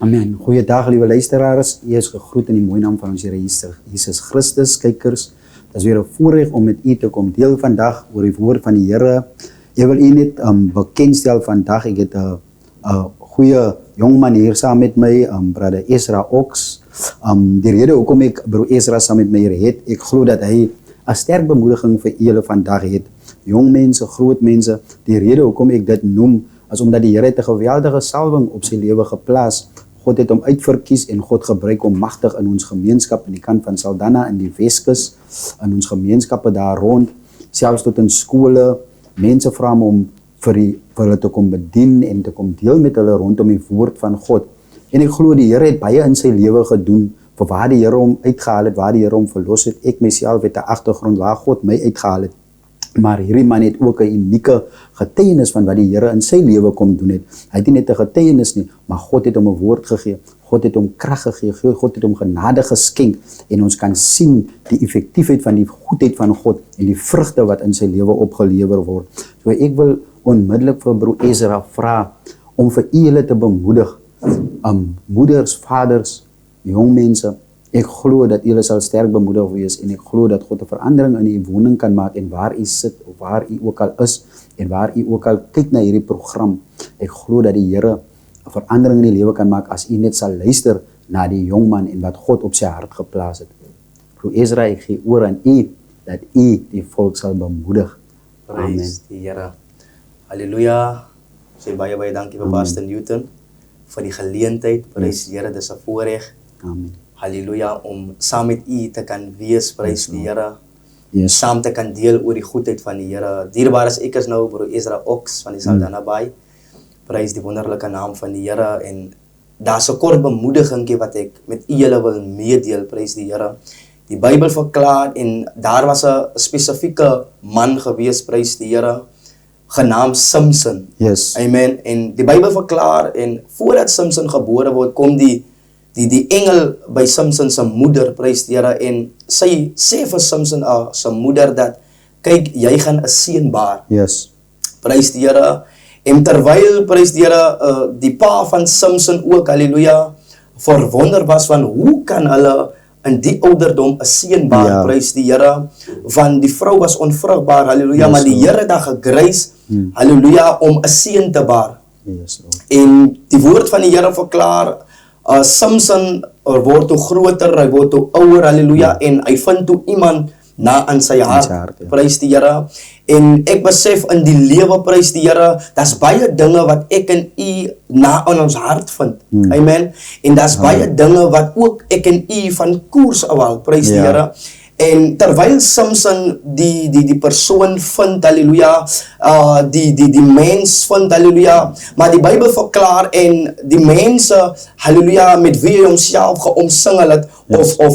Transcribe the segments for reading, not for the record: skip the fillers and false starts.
Amen. Goeiedag, liewe luisteraars. U is gegroet in die mooie naam van ons Here Jesus Christus. Kykers, dit is weer 'n voorreg om met u te kom deel vandag oor die woord van die Here. Ek wil u net bekendstel vandag. Ek het 'n goeie jong man hier saam met my, brother Ezra Ox. Die rede hoekom ek broer Ezra saam met my hier het, ek glo dat hy 'n sterk bemoediging vir julle vandag het. Jong mense, groot mense, die rede hoekom ek dit noem, is omdat die Here het 'n geweldige salwing op sy lewe geplaas. God het hom uitverkies en God gebruik hom magtig in ons gemeenskap in die kant van Saldanha in die Weskus, in ons gemeenskappe daar rond, selfs tot in skole. Mense vra hom om vir hulle te kom bedien en te kom deel met hulle rondom die woord van God. En ek glo die Here het baie in sy lewe gedoen, vir waar die Here hom uitgehaal het, waar die Here hom verlos het. Ek myself het 'n agtergrond waar God my uitgehaal het. Maar hierdie man het ook 'n unieke getuienis van wat die Here in sy lewe kom doen het. Hy het nie net 'n getuienis nie, maar God het hom 'n woord gegee. God het hom krag gegee. God het hom genade geskenk en ons kan sien die effektiefheid van die goedheid van God en die vrugte wat in sy lewe opgelewer word. So ek wil onmiddellik vir broer Ezra vra om vir julle te bemoedig, moeders, vaders, jong mense. Ek glo dat julle sal sterk bemoedig wees en ek glo dat God 'n verandering in u woning kan maak en waar u sit of waar u ook al is en waar u ook al kyk na hierdie program. Ek glo dat die Here 'n verandering in die lewe kan maak as u net sal luister na die jong man en wat God op sy hart geplaas het. Broer Ezra, ek gee oor aan u dat u die volk sal bemoedig. Amen. Prys die Here. Halleluja. Sê baie dankie vir Pastor Newton vir die geleentheid. Prys die Here, dis 'n voorreg. Amen. Halleluja, om saam met u te kan wees, prys die Here. Yes. Saam te kan deel oor die goedheid van die Here. Dierbaar is ek is nou broer Ezra Ox van die Saldanha Bay. Prys die wonderlike naam van die Here en daar's 'n kort bemoedigingkie wat ek met u julle wil meedeel, prys die Here. Die Bybel verklaar en daar was 'n spesifieke man gewees, prys die Here, genaamd Samson. Yes. Amen. En die Bybel verklaar en voordat Samson gebore word, kom die engel by Samson se moeder, prys die Here, en sy sê vir Samson se moeder dat kyk, jy gaan 'n seun baar. Yes. Prys die Here. En terwyl prys die Here die pa van Samson ook, haleluja, verwonder was van hoe kan hulle in die ouderdom 'n seun baar, Ja. prys die Here, want die vrou was onvrugbaar, haleluja, Yes, maar die Lord. Here het haar gegrys, haleluja, om 'n seun te baar. Yes, Lord. En die woord van die Here verklaar, Samson word toe groter, hy word toe ouer, haleluja, en hy vind toe iemand na aan sy hart, ja. prys die Here. En ek besef in die lewe, prys die Here, daar's baie dinge wat ek en u na in ons hart vind. Amen. En daar's baie dinge wat ook ek en u van koers afhaal, prys die Ja. Here. En terwyl Samson die persoon vind, haleluja, die mens vind, haleluja, maar die Bybel verklaar en die mense, haleluja, met wie hy homself geomsingel het,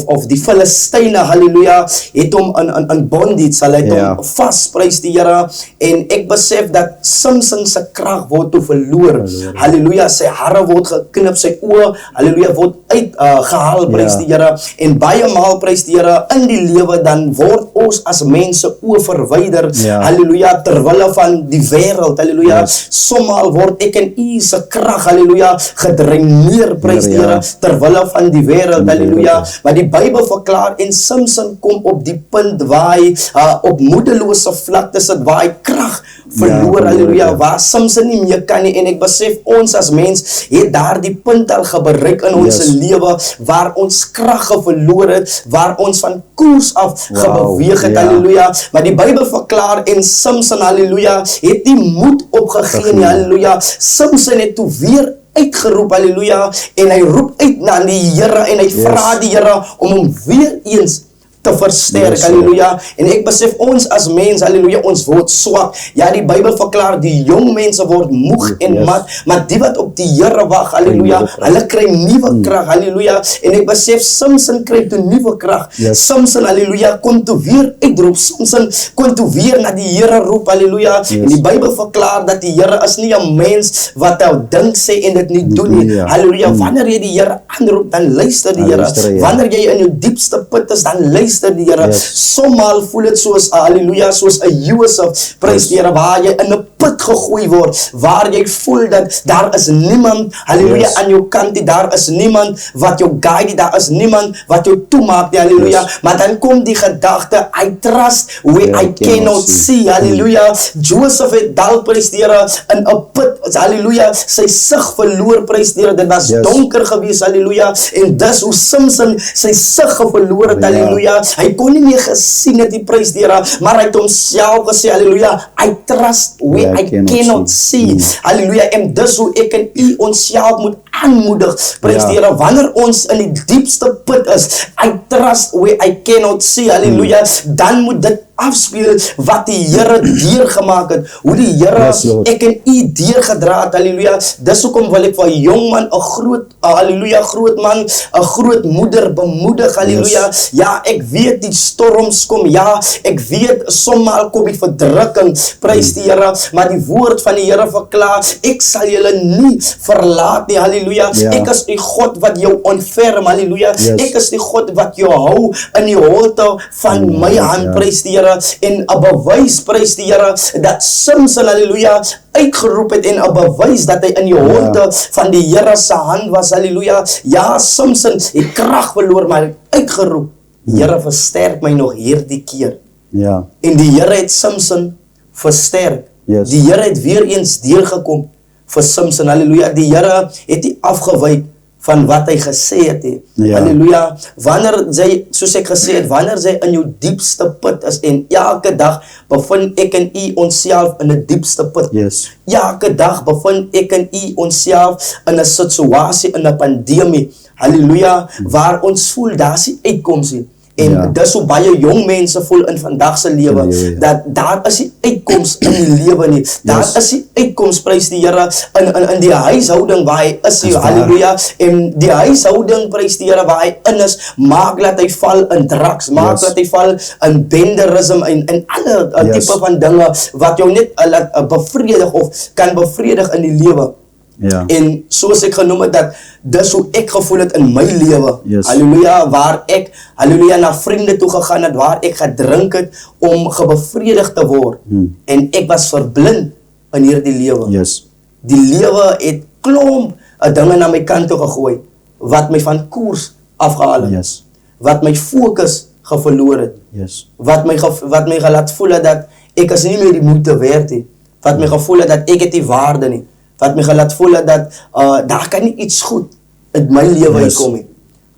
of die Filistyne, haleluja, het hom in bondage, hulle het hom vas, prys die Here, en ek besef dat Samson se krag word toe verloor, haleluja, sy hare word geknip, sy oë, haleluja, word uitgehaal, prys die Here, en baie maal, prys die Here, in die lewe dan word ons as mense oë verwyder, haleluja, terwille van die wêreld, haleluja, sommaal word ek en u se krag, haleluja, gedreineer, prys die Here, terwille van die wêreld, haleluja, maar die Bybel verklaar en Samson kom op die punt waar hy op moedelose vlakte sit, waar hy krag verloor, haleluja, waar Samson nie meer kan nie, en ek besef ons as mens het daar die punt al bereik in ons lewe, waar ons krag verloor het, waar ons van koers af gebeweeg het, haleluja, maar die Bybel verklaar en Samson, haleluja, het nie moed opgegee nie, haleluja, Samson het toe weer uitgeroep, haleluja, en hy roep uit na die Here en hy vra die Here om hom weer eens te versterk, haleluja, en ek besef ons as mens, haleluja, ons word swak, ja, die Bybel verklaar, die jong mense word moeg en mat, maar die wat op die Here wag, haleluja, hulle kry nuwe krag, haleluja, en ek besef, Samson kry toe nuwe krag, Samson, haleluja, kon toe weer uitroep, Samson kon toe weer na die Here roep, haleluja, en die Bybel verklaar dat die Here is nie 'n mens wat hy dink sê en dit nie doen nie, haleluja, wanneer jy die Here aanroep, dan luister die Here, wanneer jy in jou diepste put is, dan luister die Here, sommaal voel dit soos, haleluja, soos 'n Josef, prys die Here, waar jy in 'n put gegooi word, waar jy voel dat daar is niemand, halleluja, Yes. aan jou kant nie, daar is niemand wat jou guide nie, daar is niemand wat jou toemaak nie, halleluja, Yes. maar dan kom die gedagte, I trust where Yeah, I cannot see, halleluja, Joseph het dalk, prys die Here, in 'n put, halleluja, sy sig verloor, prys die Here, dit was Yes. donker gewees, halleluja, en dis hoe Samson sy sig verloor het, Ja. halleluja, hy kon nie meer gesien het die prys die Here, maar hy het homself gesê, halleluja, I trust where I cannot see, halleluja, en dis hoe ek en u onsself moet aanmoedig, prys die Here, wanneer ons in die diepste put is, I trust where I cannot see, halleluja, dan moet dit afspeel wat die Here deurgemaak het, hoe die Here Yes, Lord. ek en u deurgedra het, halleluja, dis hoekom wil ek vir 'n jong man, 'n groot, halleluja, groot man, 'n groot moeder bemoedig, halleluja, ja, ek weet die storms kom, ja, ek weet sommal kom die verdrukking, prys die Here, maar die woord van die Here verklaar, ek sal julle nie verlaat nie, halleluja, Ja. ek is die God wat jou ontferm, halleluja, Yes. ek is die God wat jou hou in die holte van my hand, ja. prys die Here, en 'n bewys, prys die Here, dat Samson, halleluja, uitgeroep het en 'n bewys dat hy in die holte van die Here se hand was, halleluja, ja, Samson het krag verloor, maar hy het uitgeroep, Here versterk my nog hierdie keer, Ja. en die Here het Samson versterk, Yes. die Here het weer eens deurgekom vir Samson, halleluja, die Here het nie afgewyk van wat hy gesê het, Ja. halleluja, wanneer jy, soos ek gesê het, wanneer jy in jou diepste put is, en elke dag bevind ek en u onsself in 'n diepste put, Yes. elke dag bevind ek en u onsself in 'n situasie, in 'n pandemie, halleluja, waar ons voel, daar is nie uitkoms nie, en Ja. dis hoe baie jong mense voel in vandag se lewe, Ja. dat daar is nie uitkoms in die lewe nie, daar Yes. is nie uitkoms, prys die Here, in die huishouding waar hy is, Dis waar. halleluja, en die huishouding, prys die Here, waar hy in is, maak dat hy val in drugs, maak Yes. dat hy val in benderism, en alle Yes. tipe van dinge, wat jou net laat bevredig, of kan bevredig in die lewe, Ja. en soos ek genoem het, dat dis hoe ek gevoel het in my lewe, Yes. halleluja, waar ek, halleluja, na vriende toe gegaan het, waar ek gedrink het, om gebevredig te word, en ek was verblind in hierdie lewe, Yes. die lewe het klomp dinge na my kant toe gegooi, wat my van koers afgehaal het, Yes. wat my fokus geverloor het, Yes. wat my gelaat voel het dat ek is nie meer die moeite werd nie, wat my gevoel het dat ek het die waarde nie, wat my gelaat voel het dat daar kan nie iets goed in my lewe Yes. uitkom nie,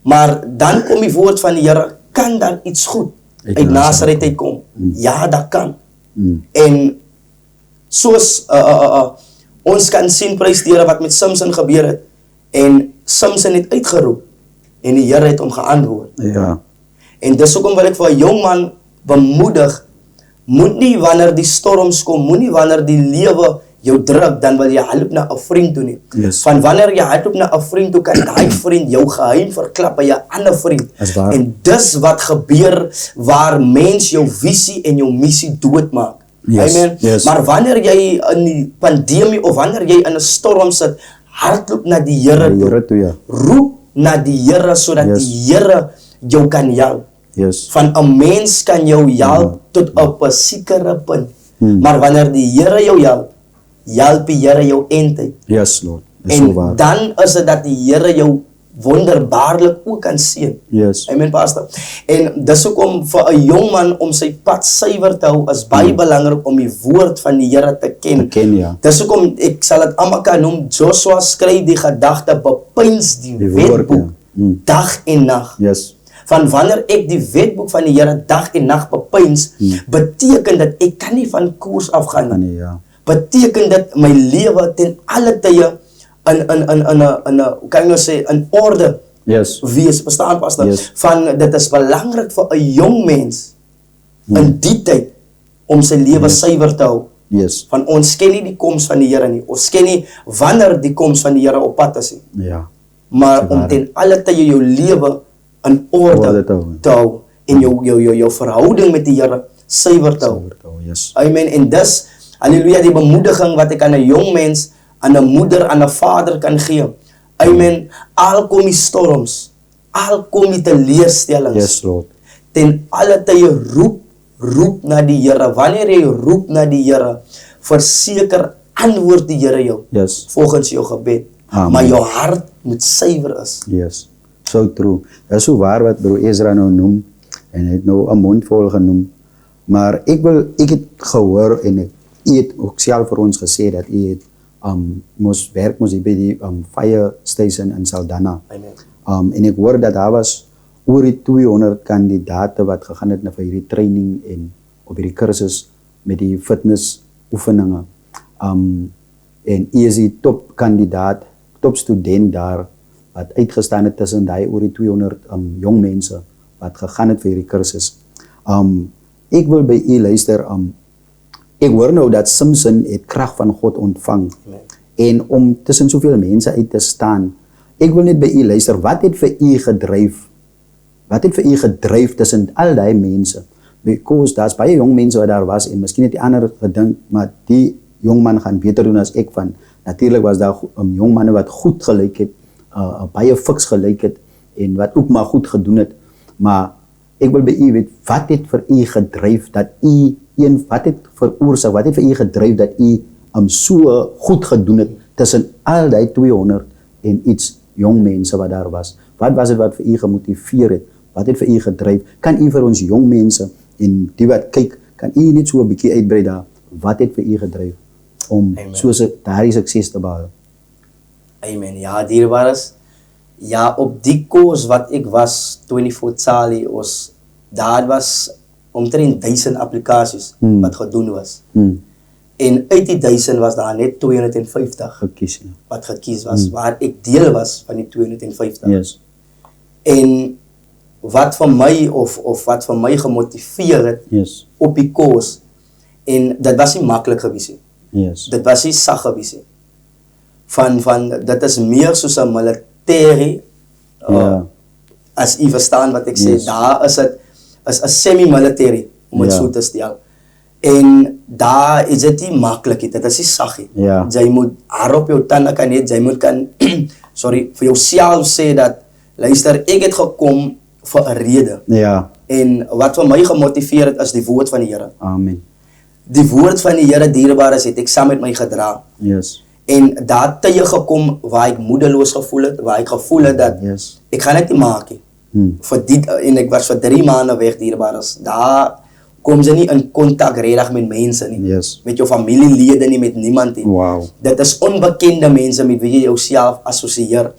maar dan kom die woord van die Here, kan daar iets goed Uit uit Nazareth Nazareth uitkom, ja, dat kan, Mm. en soos ons kan sien, prys die Here, wat met Samson gebeur het, en Samson het uitgeroep, en die Here het hom geantwoord, Ja. en dis hoekom wil ek vir 'n jong man bemoedig, moet nie wanneer die storms kom, moet nie wanneer die lewe jou druk, dan wil jy hardloop na 'n vriend toe nie. Yes. Van wanneer jy hardloop na 'n vriend toe, kan daai vriend jou geheim verklap by 'n ander vriend. Is waar. En dis wat gebeur waar mens jou visie en jou missie doodmaak. Yes, Amen. yes. Maar wanneer jy in die pandemie of wanneer jy in 'n storm sit, hardloop na die Here Die toe. Here toe, ja. Roep na die Here sodat Yes. die Here jou kan help. Yes. Van 'n mens kan jou help tot op 'n sekere punt. Maar wanneer die Here jou help die Here jou eindtyd. Yes, Lord. Is En so waar. dan is dit dat die Here jou wonderbaarlik ook kan seën. Yes. Amen, pastor. En dis hoekom vir 'n jong man om sy pad suiwer te hou, is baie belangrik om die woord van die Here te ken. Te ken, ja. Dis hoekom ek sal dit aan mekaar noem, Joshua skryf die gedagte, bepeins die Die woord, wetboek ja. dag en nag. Yes. Van wanneer ek die wetboek van die Here dag en nag bepeins, beteken dit ek kan nie van koers afgaan Kan nie. nie, ja. Beteken dit my lewe ten alle tye in 'n hoe kan ek nou sê, in orde Yes. wees, verstaan pastor? Yes. Van dit is belangrik vir 'n jong mens in die tyd om sy lewe suiwer te hou. Yes. Van ons ken nie die koms van die Here nie. Ons ken nie wanneer die koms van die Here op pad is nie. Ja. Maar Dis om waar. ten alle tye jou lewe in orde Orde te hou. en jou verhouding met die Here suiwer te hou. Yes. Amen. En dis, halleluja, die bemoediging wat ek aan 'n jong mens, aan 'n moeder, aan 'n vader kan gee. Amen. Al kom die storms, al kom die teleurstellings, Yes, Lord. ten alle tye roep na die Here. Wanneer jy roep na die Here, verseker antwoord die Here jou Yes. volgens jou gebed. Amen. Maar jou hart moet suiwer is. Yes. So true. Dat is so waar wat broer Ezra nou noem. En hy het nou 'n mond vol genoem. Maar ek het gehoor en u het ook self vir ons gesê dat u het moes hier by die fire station in Saldanha. Amen. En ek hoor dat daar was oor die 200 kandidate wat gegaan het na vir hierdie training en op hierdie kursus met die fitness oefeninge. En u is die topkandidaat, topstudent daar wat uitgestaan het tussen daai oor die 200 jong mense wat gegaan het vir hierdie kursus. Ek wil by u luister. Ek hoor nou dat Samson het krag van God ontvang. Amen. En om tussen soveel mense uit te staan. Ek wil net by u luister, wat het vir u gedryf? Wat het vir u gedryf tussen al die mense? Because daar's baie jong mense wat daar was en miskien het die ander gedink, maar die jong man gaan beter doen as ek van. Natuurlik was daar jong manne wat goed gelyk het, baie fiks gelyk het en wat ook maar goed gedoen het. Maar ek wil by u weet, wat het vir u gedryf dat u wat het veroorsaak, wat het vir u gedryf dat u so goed gedoen het tussen al die 200 en iets jong mense wat daar was? Wat was dit wat vir u gemotiveer het? Wat het vir u gedryf? Kan u vir ons jong mense en die wat kyk, kan u net so 'n bietjie uitbrei daar? Wat het vir u gedryf om so daardie sukses te behaal? Amen. Ja, dierbares. Ja, op die koers wat ek was, 24 Charlie, daar was omtrent 1000 applikasies wat gedoen was. En uit die 1000 was daar net 250 gekies, wat gekies was, waar ek deel was van die 250. Yes. En wat vir my of wat vir my gemotiveer het Yes. op die koers, en dit was nie maklik gewees nie. Yes. Dit was nie sag gewees nie. Dit is meer soos 'n militêre, as u verstaan wat ek sê, Yes. daar is dit is 'n semi-military, om het Ja. so te stel. En daar is dit nie maklik nie, dit is nie sag nie. Ja. Jy moet haar op jou tande kan hê, jy moet kan sorry, vir jouself sê dat luister, ek het gekom vir 'n rede. Ja. En wat vir my gemotiveer het is die woord van die Here. Amen. Die woord van die Here, dierbares, het ek saam met my gedra. Yes. En daar tye gekom waar ek moedeloos gevoel het, waar ek gevoel het dat Yes. ek gaan dit nie maak nie. En ek was vir 3 maande weg, dierbares. Daar kom jy nie in kontak regtig met mense nie. Yes. Met jou familielede nie, met niemand nie. Wow. Dit is onbekende mense met wie jy jouself assosieer.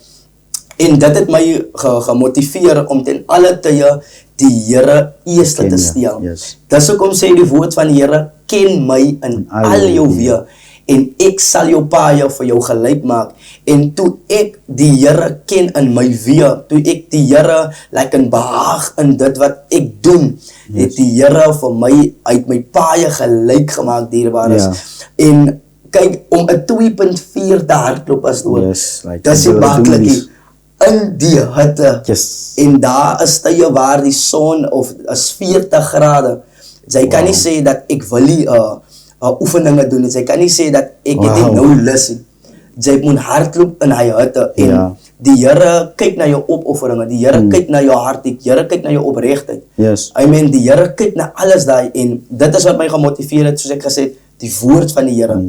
En dit het my gemotiveer om ten alle tye die Here eerste te stel. Yes. Dis hoekom sê die woord van die Here, ken my in al jou weë en ek sal jou paaie vir jou gelyk maak. En toe ek die Here ken in my weë, toe ek die Here in behaag in dit wat ek doen, het die Here vir my uit my paaie gelyk gemaak, dierbares. Ja. En kyk, om 'n 2.4 te hardloop as dood, Yes, dis nie maklik nie. In die hitte. Yes. En daar is tye waar die son of is 40 grade. Jy kan nie sê dat ek wil nie oefeninge doen nie. Jy kan nie sê dat ek het nie nou lus nie. Jy moet hardloop in hy hitte. En die Here kyk na jou opofferinge. Die Here kyk na jou hart. Die Here kyk na jou opregtheid. Yes. Amen. Die Here kyk na alles daai en dit is wat my gemotiveer het, soos ek gesê het, die woord van die Here.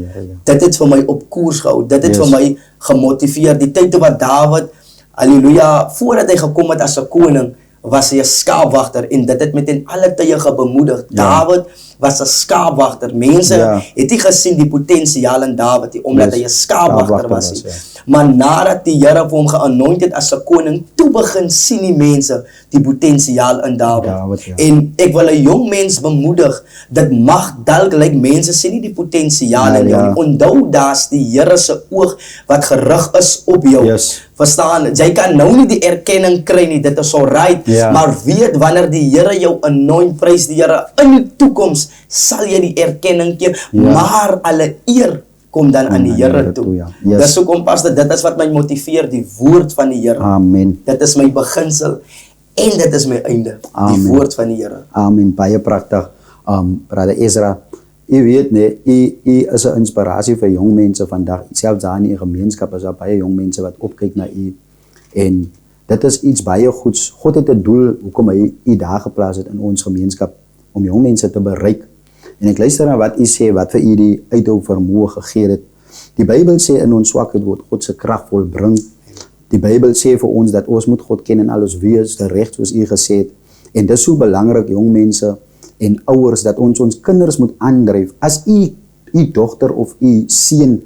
Dit het vir my op koers gehou. Dit het vir my gemotiveer. Die tyd wat Dawid, halleluja, voordat hy gekom het as 'n koning, was hy 'n skaapwagter en dit het met in alle tye bemoedig. Dawid was 'n skaapwagter. Mense het nie gesien die potensiaal in Dawid nie, omdat hy 'n skaapwagter was. Maar nadat die Here vir hom geanoint het as 'n koning, toe begin sien die mense die potensiaal in Dawid. En ek wil 'n jong mens bemoedig, dit mag dalk lyk mense sien nie die potensiaal in jou nie. Onthou, daar's die Here se oog wat gerig is op jou. Verstaan, jy kan nou nie die erkenning kry nie, dit is alright, maar weet wanneer die Here jou anoint, prys die Here, in die toekoms sal jy die erkenning kry, maar alle eer kom dan aan die Here toe. Dis hoekom pastor, dit is wat my motiveer, die woord van die Here. Amen. Dit is my beginsel en dit is my einde, die woord van die Here. Amen, baie pragtig. Brother Ezra, u weet nee, u is 'n inspirasie vir jong mense vandag. Selfs daar in die gemeenskap is daar baie jong mense wat opkyk na u. En dit is iets baie goeds. God het 'n doel hoekom hy u daar geplaas het in ons gemeenskap om jong mense te bereik. En ek luister na wat u sê, wat vir u die uithou vermoë gegee het. Die Bybel sê in ons swakheid word God se krag volbring. Die Bybel sê vir ons dat ons moet God ken in al ons wees, reg soos u gesê het. En dis so belangrik, jong mense en ouers, dat ons kinders moet aandryf. As u dogter of u seun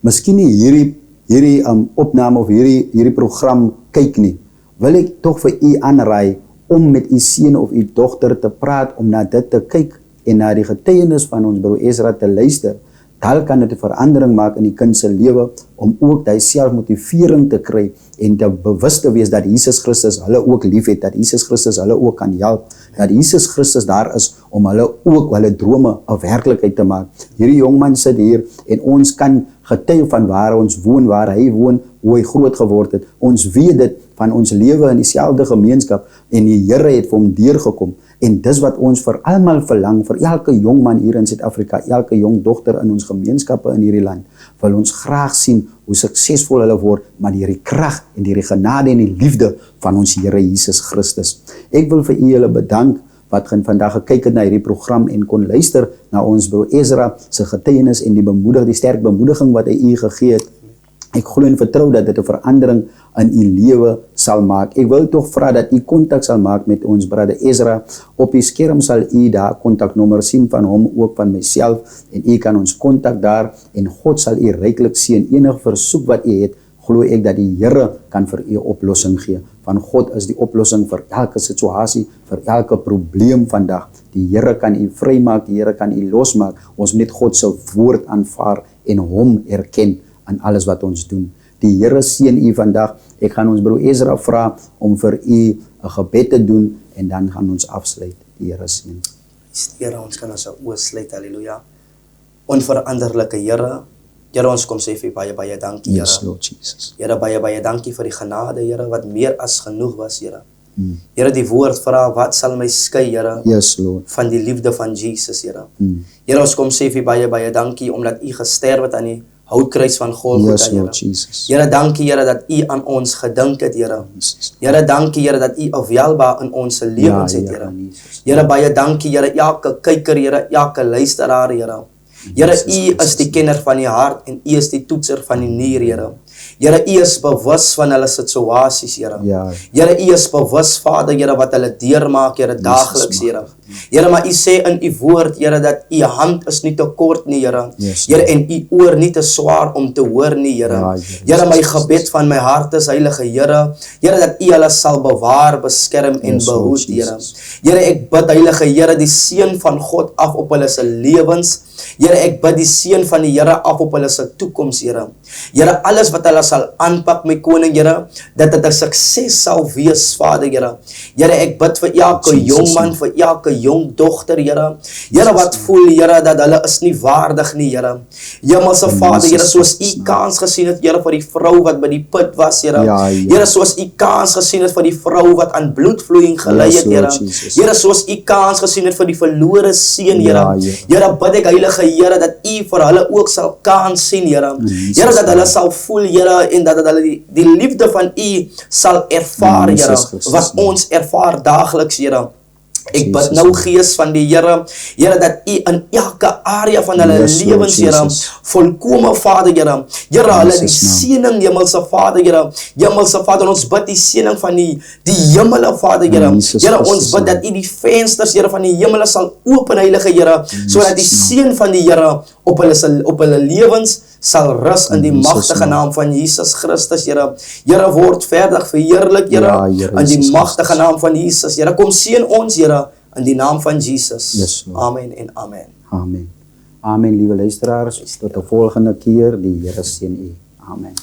miskien nie hierdie opname of hierdie program kyk nie, wil ek tog vir u aanraai om met u seun of u dogter te praat, om na dit te kyk en na die getuienis van ons broer Ezra te luister. Dan kan dit 'n verandering maak in die kind se lewe, om ook daai selfmotivering te kry en te bewus te wees dat Jesus Christus hulle ook liefhet, dat Jesus Christus hulle ook kan help, dat Jesus Christus daar is om hulle ook hulle drome 'n werklikheid te maak. Hierdie jongman sit hier en ons kan getuig van waar ons woon, waar hy woon, hoe hy groot geword het. Ons weet dit van ons lewe in dieselfde gemeenskap en die Here het vir hom deurgekom. En dis wat ons vir almal verlang, vir elke jong man hier in Suid-Afrika, elke jong dogter in ons gemeenskappe in hierdie land, wil ons graag sien hoe suksesvol hulle word, maar deur die krag en deur die genade en die liefde van ons Here Jesus Christus. Ek wil vir u julle bedank wat vandag gekyk het na hierdie program en kon luister na ons broer Ezra se getuienis en die sterk bemoediging wat hy u gegee het. Ek glo en vertrou dat dit 'n verandering in u lewe sal maak. Ek wil tog vra dat u kontak sal maak met ons broer Ezra. Op die skerm sal u daar kontaknommer sien van hom, ook van myself, en u kan ons kontak daar en God sal u ryklik seën. Enige versoek wat u het, glo ek dat die Here kan vir u oplossing gee. Van God is die oplossing vir elke situasie, vir elke probleem vandag. Die Here kan u vrymaak, die Here kan u losmaak. Ons moet net God se woord aanvaar en hom erken aan alles wat ons doen. Die Here seën u vandag. Ek gaan ons broer Ezra vra om vir u 'n gebed te doen en dan gaan ons afsluit. Die Here seën. Here, ons kan ons oë sluit. Halleluja. Onveranderlike Here. Here, ons kom sê vir baie baie dankie, Here. Yes, Lord Jesus. Here, baie baie dankie vir die genade, Here, wat meer as genoeg was, Here. Here, die woord vra, wat sal my skei, Here? Yes, Lord. Van die liefde van Jesus, Here. Here, ons kom sê vir baie baie dankie omdat u gesterf het aan die houtkruis van Golgotha, Yes, Here. Lord Jesus. Here, dankie, Here, dat u aan ons gedink het, Here. Jesus. Here, dankie, Here, dat u welbaar in ons lewens het, Here. Jesus. Here, baie dankie, Here, elke kyker, Here, elke luisteraar, Here. Here, u is die kenner van die hart en u is die toetser van die nier, Here. Here, u is bewus van hulle situasies, Here. Ja. Here, u is bewus, Vader, Here, wat hulle deurmaak, Here, daagliks, Here. Here, maar u sê in u woord, Here, dat u hand is nie te kort nie, Here. Yes, Here, en u oor nie te swaar om te hoor nie, Here. Ja, Here, my gebed van my hart is, Heilige Here, Here, dat u hulle sal bewaar, beskerm en Yes, Lord behoed, Here. Jesus. Here, ek bid, Heilige Here, die seën van God af op hulle se lewens. Here, ek bid die seën van die Here af op hulle se toekoms, Here. Here, alles wat hulle sal aanpak, my koning, Here, dat dit 'n sukses sal wees, Vader, Here. Here, ek bid vir elke jong man, vir elke jong dogter, Here. Here, wat voel, Here, dat hulle is nie waardig nie, Here. Hemelse Vader, Here, soos u kans gesien het, Here, vir die vrou wat by die put was, Here. Ja, Here, soos u kans gesien het vir die vrou wat aan bloedvloeiing gelei Yes, het, Here. Lord Jesus. Here, soos u kans gesien het vir die verlore seun, Here. Ja, Here. Here, bid ek, Heilige Here, dat u vir hulle ook sal kans sien, Here. Here, dat hulle sal voel, Here, en dat hulle die liefde van u sal ervaar, In Here, Jesus Christus wat naam. ons ervaar daagliks, Here. Ek bid Jesus nou, naam. Gees van die Here, Here, dat u in elke area van hulle Yes, Lord lewens, Here, Jesus. volkome, Vader, Here. Here, hulle die Jesus seëning, Hemelse Vader, Here. Hemelse Vader, ons bid die seëning van die hemele, Vader, Here. Jesus Here, ons Christus bid dat u die vensters, Here, van die hemele sal open, Heilige Here, sodat die seën van die Here op hulle lewens sal rus in die Jesus magtige naam. naam van Jesus Christus, Here. Here, word verdig verheerlik, Here, Ja, Here, in die Jesus magtige Christus. naam van Jesus, Here. Kom seën ons, Here, in die naam van Jesus. Yes, Lord. Amen en amen. Amen. Amen, lieve luisteraars. Tot de volgende keer. Die Here seën u. Amen.